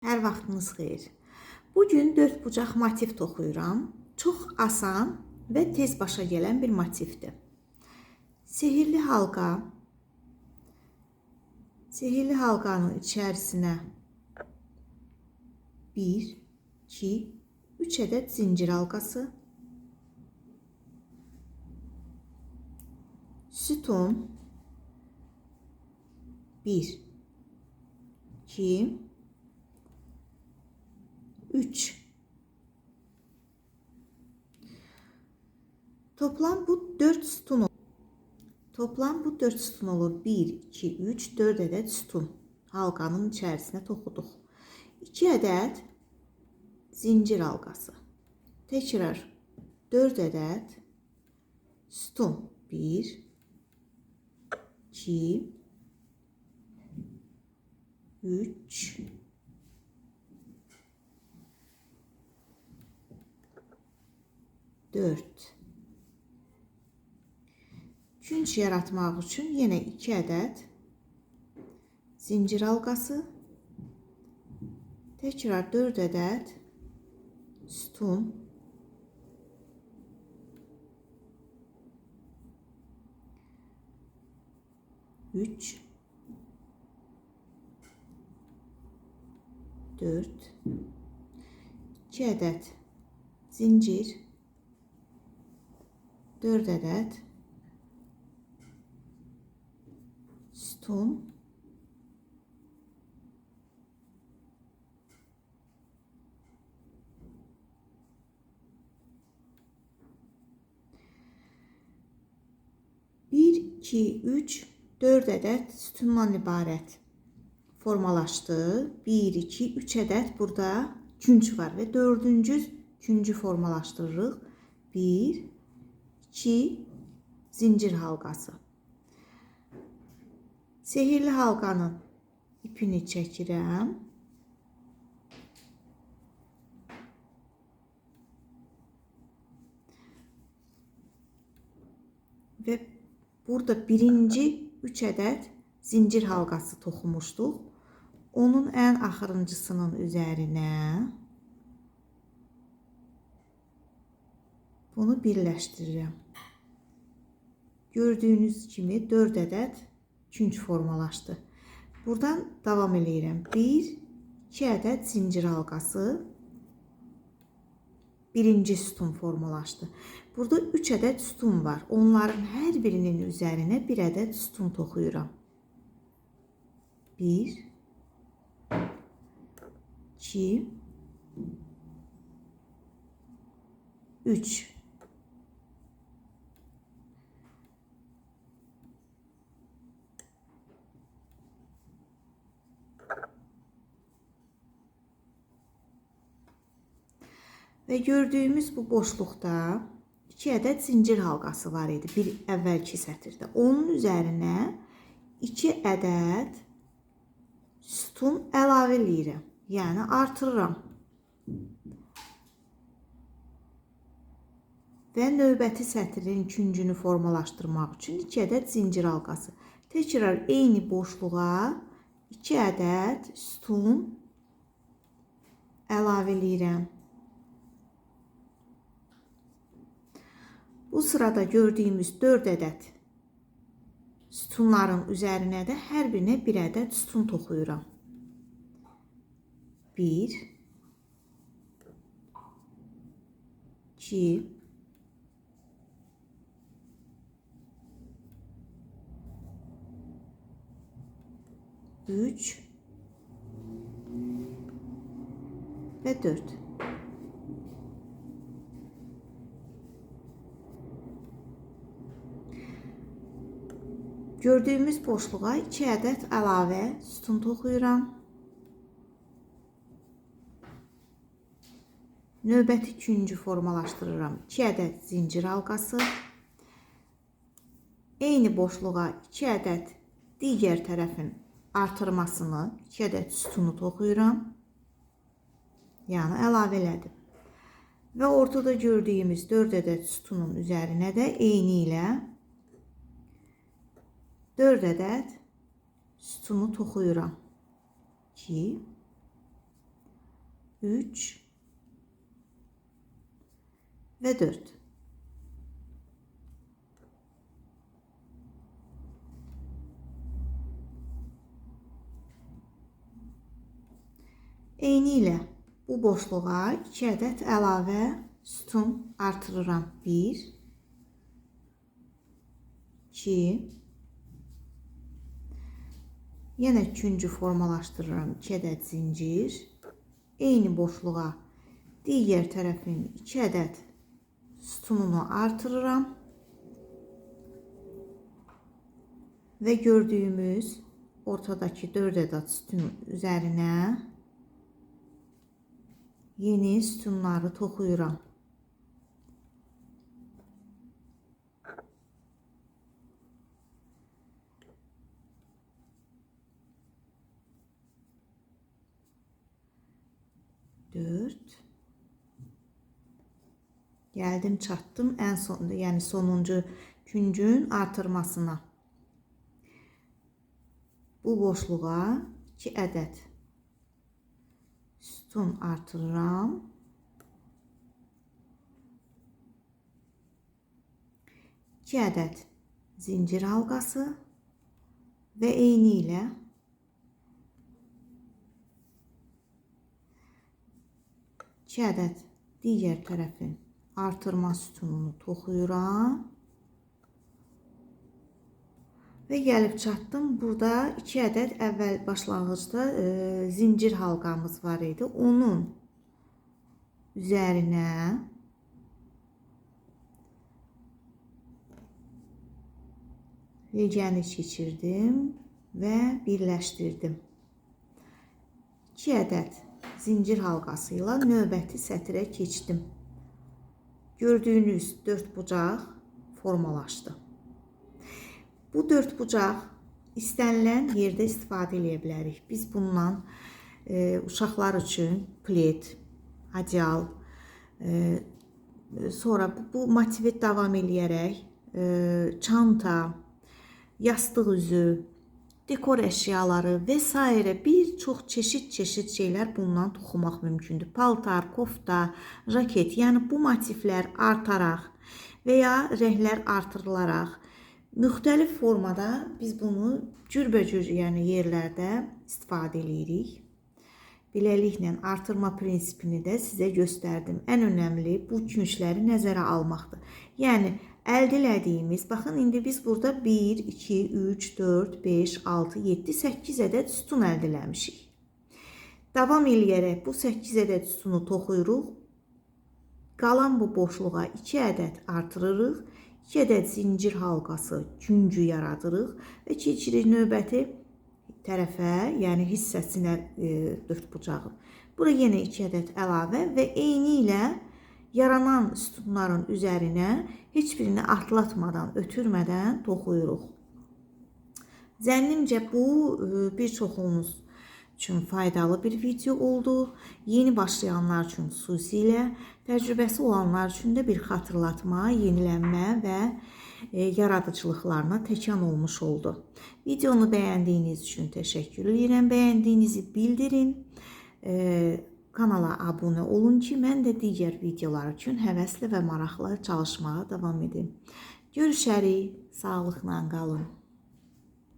Hər vaxtınız xeyir. Bugün 4 bucaq motiv toxuyuram. Çox asan və tez başa gələn bir motivdir. Sehirli halqa. Sehirli halqanın içərisinə 1, 2, 3 ədəd zincir halqası, sütun 1, 2, 3. Toplam bu 4 sütun olur. Toplam bu 4 sütun olur. 1, 2, 3, 4 ədəd sütun. Halqanın içərisinə toxuduq. 2 ədəd zincir halqası. Təkrar 4 ədəd sütun. 1, 2, 3, 4. Künc yaratmaq üçün yenə 2 ədəd zincir halqası, təkrar 4 ədəd sütun, 3, 4, 2 ədəd zincir, 4 ədəd sütun, 1, 2, 3, 4 ədəd sütundan ibarət formalaşdı. 1, 2, 3 ədəd burada künc var və 4-cü küncü formalaşdırırıq. 1, 2 zincir halqası. Sehirli halqanın ipini çəkirəm. Və burada birinci 3 ədəd zincir halqası toxumuşduq. Onun ən axırıncısının üzərinə bunu birləşdirirəm. Gördüyünüz kimi 4 ədəd künc formalaşdı. Buradan davam edirəm. 1, 2 ədəd zincir halqası. Birinci sütun formalaşdı. Burada 3 ədəd sütun var. Onların hər birinin üzərinə 1 ədəd sütun toxuyuram. 1, 2, 3. Və gördüyümüz bu boşluqda 2 ədəd zincir halqası var idi bir əvvəlki sətirdə. Onun üzərinə 2 ədəd sütun əlavə edirəm. Yəni artırıram. Və növbəti sətrin küncünü formalaşdırmaq üçün 2 ədəd zincir halqası. Təkrar eyni boşluğa 2 ədəd sütun əlavə edirəm. Bu sırada gördüyümüz 4 ədəd sütunların üzərinə də hər birinə 1 ədəd sütun toxuyuram. 1, 2, 3 və 4. Gördüyümüz boşluğa 2 ədəd əlavə sütun toxuyuram. Növbəti küncü formalaşdırıram. 2 ədəd zincir halqası. Eyni boşluğa 2 ədəd digər tərəfin artırmasını, 2 ədəd sütunu toxuyuram. Yəni əlavə elədim. Və ortada gördüyümüz 4 ədəd sütunun üzərinə də eyni ilə 4 ədəd sütunu toxuyuram. 2, 3 ve 4. Eyni ilə bu boşluğa 2 ədəd əlavə sütun artırıram. 1, 2, yenə üçüncü formalaşdırıram. 2 ədəd zincir. Eyni boşluğa digər tərəfin 2 ədəd sütununu artırıram. Və gördüyümüz ortadakı 4 ədəd sütunun üzərinə yeni sütunları toxuyuram. Geldim çatdım en sonunda, yani sonuncu küncün artırmasına. Bu boşluğa 2 ədəd sütun artırıram. 2 ədəd zincir halqası və eyni ilə iki ədəd digər tərəfin artırma sütununu toxuyuram. Və gəlib çatdım. Burada 2 ədəd əvvəl başlanğıcda zincir halqamız var idi. Onun üzərinə legəni keçirdim və birləşdirdim. 2 ədəd zincir halqası ilə növbəti sətrə keçdim. Gördüyünüz 4 bucaq formalaşdı. Bu 4 bucaq istənilən yerdə istifadə edə bilərik. Biz bundan uşaqlar üçün plet, adyal, sonra bu motivi davam eləyərək çanta, yastıq üzü, dekor əşyaları və s. bir çox çeşit şeylər bundan toxumaq mümkündür. Paltar, kofta, jaket, yəni bu motivlər artaraq və ya rənglər artırılaraq müxtəlif formada biz bunu cürbəcür, yəni yerlərdə istifadə edirik. Beləliklə artırma prinsipini də sizə göstərdim. Ən önəmli bu küncləri nəzərə almaqdır. Yəni əldə etdiyimiz, baxın indi biz burada 1, 2, 3, 4, 5, 6, 7, 8 ədəd sütun əldə etmişik. Davam eləyərək bu 8 ədəd sütunu toxuyuruq. Qalan bu boşluğa 2 ədəd artırırıq. 2 ədəd zincir halqası küncü yaradırıq və keçirik növbəti tərəfə, yəni hissəsinə 4 bucağı. Bura yenə 2 ədəd əlavə və eyni ilə yaranan sütunların üzərinə heç birini atlatmadan, ötürmədən toxuyuruq. Zənnimcə bu bir çoxunuz üçün faydalı bir video oldu. Yeni başlayanlar üçün xüsusilə, təcrübəsi olanlar üçün də bir xatırlatma, yenilənmə və yaradıcılıqlarına təkan olmuş oldu. Videonu bəyəndiyiniz üçün təşəkkür edirəm. Bəyəndiyinizi bildirin. Kanala abunə olun ki, mən də digər videolar üçün həvəslə və maraqla çalışmağa davam edim. Görüşərik. Sağlıqla qalın.